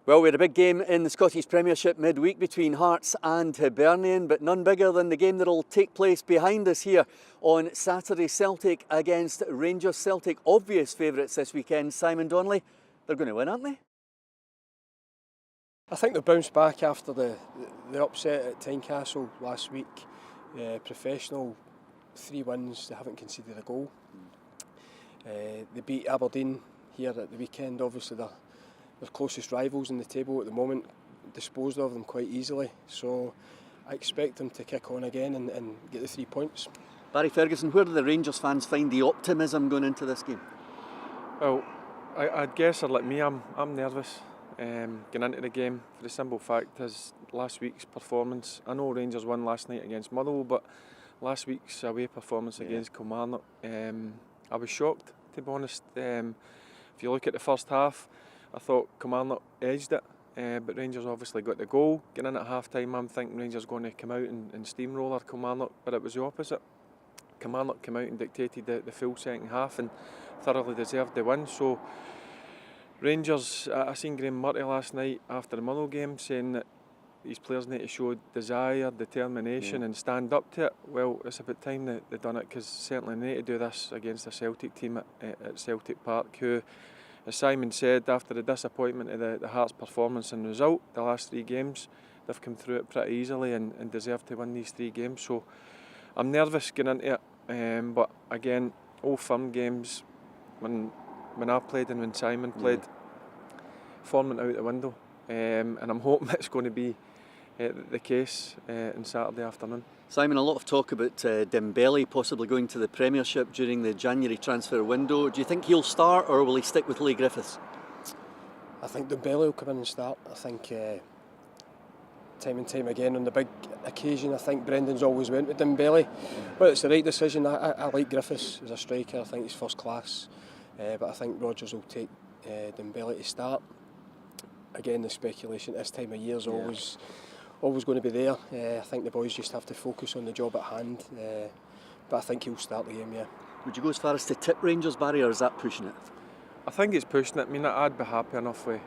Well, we had a big game in the Scottish Premiership midweek between Hearts and Hibernian, but none bigger than the game that will take place behind us here on Saturday. Celtic against Rangers. Celtic, obvious favourites this weekend. Simon Donnelly, they're going to win, aren't they? I think they bounced back after the upset at Tynecastle last week. Professional, 3 wins, they haven't conceded a goal. They beat Aberdeen here at the weekend. Obviously they're closest rivals in the table at the moment, disposed of them quite easily, so I expect them to kick on again and get the 3 points. Barry Ferguson, where do the Rangers fans find the optimism going into this game? Well, I'd guess they're like me. I'm nervous going into the game for the simple fact is last week's performance. I know Rangers won last night against Motherwell, but last week's away performance against Kilmarnock, I was shocked, to be honest. If you look at the first half, I thought Kilmarnock edged it, but Rangers obviously got the goal. Getting in at half time, I'm thinking Rangers going to come out and steamroller Kilmarnock, but it was the opposite. Kilmarnock came out and dictated the full second half and thoroughly deserved the win. So Rangers, I seen Graham Murty last night after the Motherwell game saying that these players need to show desire, determination and stand up to it. Well, it's about time that they've done it, because certainly they need to do this against a Celtic team at Celtic Park, who, as Simon said, after the disappointment of the Hearts' performance and result, the last 3 games, they've come through it pretty easily and deserve to win these 3 games. So I'm nervous going into it, but again, all firm games, when I played and when Simon played, forming out the window, and I'm hoping it's going to be the case on Saturday afternoon. Simon, a lot of talk about Donnelly possibly going to the Premiership during the January transfer window. Do you think he'll start, or will he stick with Leigh Griffiths? I think Donnelly will come in and start. I think time and time again on the big occasion, I think Brendan's always went with Donnelly, but it's the right decision. I like Griffiths as a striker. I think he's first class, but I think Rodgers will take Donnelly to start. Again, the speculation this time of year is always going to be there. I think the boys just have to focus on the job at hand, but I think he'll start the game, yeah. Would you go as far as to tip Rangers, Barry, or is that pushing it? I think it's pushing it. I mean, I'd be happy enough with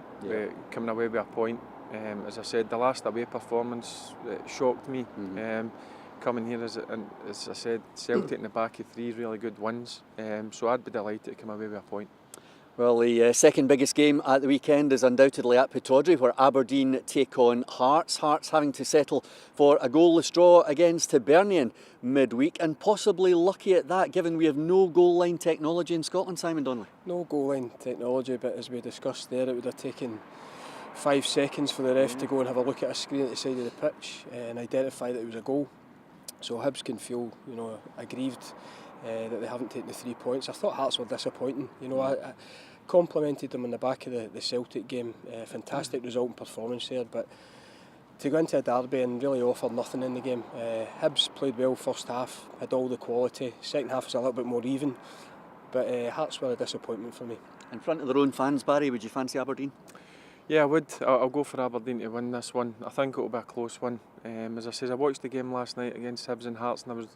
coming away with a point. As I said, the last away performance shocked me. Coming here, as I said, Celtic in the back of 3 really good wins, so I'd be delighted to come away with a point. Well, the second biggest game at the weekend is undoubtedly at Pittodrie, where Aberdeen take on Hearts. Hearts having to settle for a goalless draw against Hibernian midweek, and possibly lucky at that, given we have no goal line technology in Scotland, Simon Donnelly. No goal line technology, but as we discussed there, it would have taken 5 seconds for the ref to go and have a look at a screen at the side of the pitch and identify that it was a goal. So Hibs can feel, aggrieved that they haven't taken the 3 points. I thought Hearts were disappointing. I complimented them on the back of the Celtic game. Fantastic result and performance there, but to go into a derby and really offer nothing in the game. Hibs played well first half, had all the quality. Second half was a little bit more even, but Hearts were a disappointment for me. In front of their own fans, Barry, would you fancy Aberdeen? Yeah, I would. I'll go for Aberdeen to win this one. I think it'll be a close one. As I said, I watched the game last night against Hibs and Hearts, and I was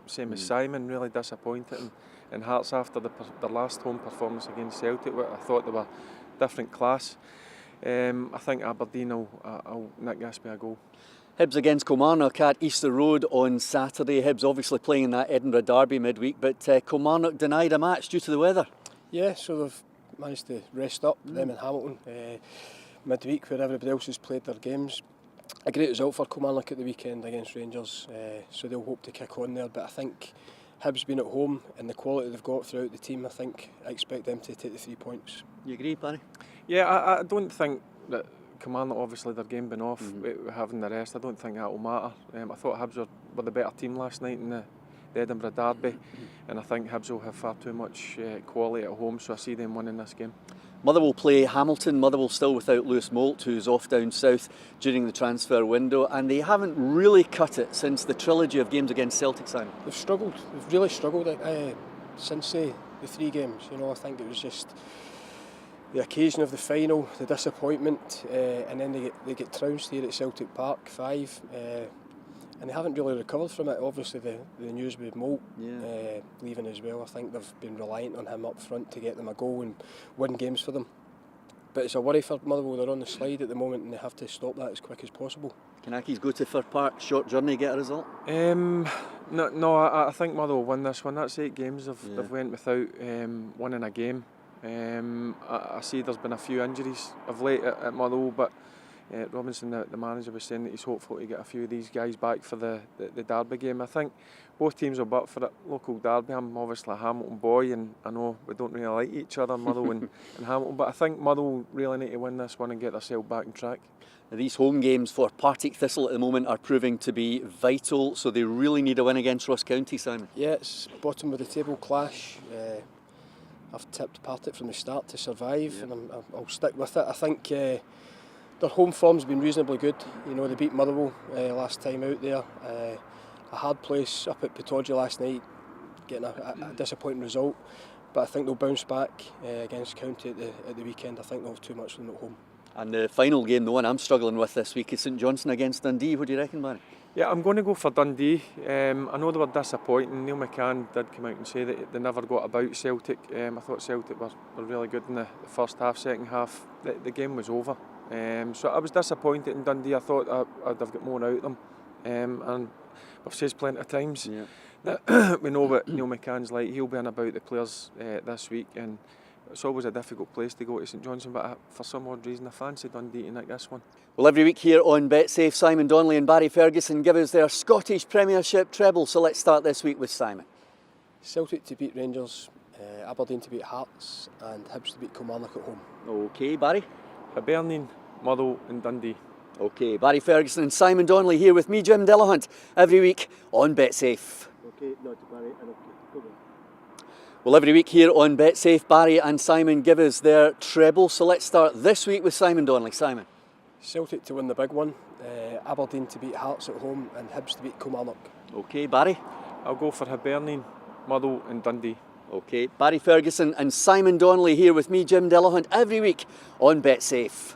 same as Simon, really disappointed in Hearts after their last home performance against Celtic. I thought they were different class. I think Aberdeen will nick this by a goal. Hibs against Kilmarnock at Easter Road on Saturday. Hibs obviously playing in that Edinburgh derby midweek, but Kilmarnock denied a match due to the weather. Yeah, so they've managed to rest up, them in Hamilton, midweek where everybody else has played their games. A great result for Kilmarnock at the weekend against Rangers, so they'll hope to kick on there, but I think Hibs being at home and the quality they've got throughout the team, I expect them to take the 3 points. You agree, Barry? Yeah, I don't think that Kilmarnock, obviously their game been off, having the rest, I don't think that will matter. I thought Hibs were the better team last night in the Edinburgh derby, and I think Hibs will have far too much quality at home, so I see them winning this game. Motherwell play Hamilton. Motherwell still without Lewis Moult, who's off down south during the transfer window, and they haven't really cut it since the trilogy of games against Celtic, Simon. They've struggled. They've really struggled since the 3 games. I think it was just the occasion of the final, the disappointment, and then they get trounced here at Celtic Park 5. And they haven't really recovered from it. Obviously the news with Moult leaving as well, I think they've been reliant on him up front to get them a goal and win games for them. But it's a worry for Motherwell. They're on the slide at the moment and they have to stop that as quick as possible. Can Accies go to Fir Park, short journey, get a result? No, I think Motherwell will win this one. That's 8 games they've went without winning a game. I see there's been a few injuries of late at Motherwell, but Robinson, the manager, was saying that he's hopeful to get a few of these guys back for the derby game. I think both teams will butt for it. Local derby, I'm obviously a Hamilton boy, and I know we don't really like each other, Motherwell and Hamilton, but I think Motherwell really need to win this one and get themselves back on track. Now, these home games for Partick Thistle at the moment are proving to be vital, so they really need a win against Ross County, Simon. Yeah, it's bottom of the table clash. I've tipped Partick from the start to survive, and I'll stick with it. I think their home form's been reasonably good. You know, they beat Motherwell last time out there. A hard place up at Pittodrie last night, getting a disappointing result. But I think they'll bounce back against County at the weekend. I think they'll have too much for them at home. And the final game, the one I'm struggling with this week, is St Johnstone against Dundee. What do you reckon, Barry? Yeah, I'm going to go for Dundee. I know they were disappointing. Neil McCann did come out and say that they never got about Celtic. I thought Celtic were really good in the first half. Second half, the game was over. So I was disappointed in Dundee. I thought I'd have got more out of them. And I've said plenty of times that we know what Neil McCann's like. He'll be in about the players this week, and it's always a difficult place to go to St Johnstone, but for some odd reason I fancy Dundee to nick this one. Well, every week here on BetSafe, Simon Donnelly and Barry Ferguson give us their Scottish Premiership treble. So let's start this week with Simon. Celtic to beat Rangers, Aberdeen to beat Hearts, and Hibs to beat Kilmarnock at home. OK, Barry? Hibernian, Motherwell and Dundee. OK, Barry Ferguson and Simon Donnelly here with me, Jim Dillahunt, every week on BetSafe. OK, not to Barry and OK. Well, every week here on BetSafe, Barry and Simon give us their treble. So let's start this week with Simon Donnelly. Simon. Celtic to win the big one, Aberdeen to beat Hearts at home, and Hibs to beat Kilmarnock. OK, Barry. I'll go for Hibernian, Motherwell and Dundee. OK, Barry Ferguson and Simon Donnelly here with me, Jim Dillahunt, every week on BetSafe.